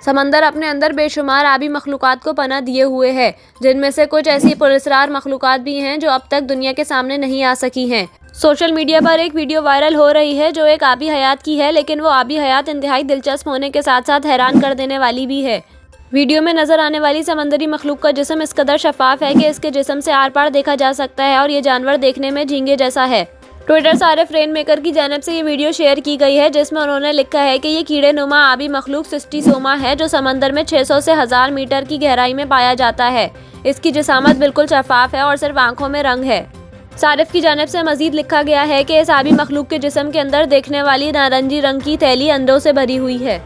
समंदर अपने अंदर बेशुमार आबी मखलूक़ात को पनाह दिए हुए है, जिनमें से कुछ ऐसी पुरस्रार मखलूक़ात भी हैं जो अब तक दुनिया के सामने नहीं आ सकी हैं। सोशल मीडिया पर एक वीडियो वायरल हो रही है जो एक आबी हयात की है, लेकिन वो आबी हयात इंतहाई दिलचस्प होने के साथ साथ हैरान कर देने वाली भी है। वीडियो में नजर आने वाली समंदरी मखलूक का जिस्म इस कदर शफाफ है कि इसके जिस्म से आर पार देखा जा सकता है और ये जानवर देखने में झींगे जैसा है। ट्विटर सारिफ रेनमेकर की जानिब से ये वीडियो शेयर की गई है, जिसमें उन्होंने लिखा है कि ये कीड़े नुमा आबी मखलूक सिस्टीसोमा है जो समंदर में 600 से 1000 मीटर की गहराई में पाया जाता है। इसकी जिसामत बिल्कुल शफाफ है और सिर्फ आंखों में रंग है। सारिफ की जानिब से मजीद लिखा गया है कि इस आबी मखलूक के जिस्म के अंदर देखने वाली नारंगी रंग की थैली अंडों से भरी हुई है।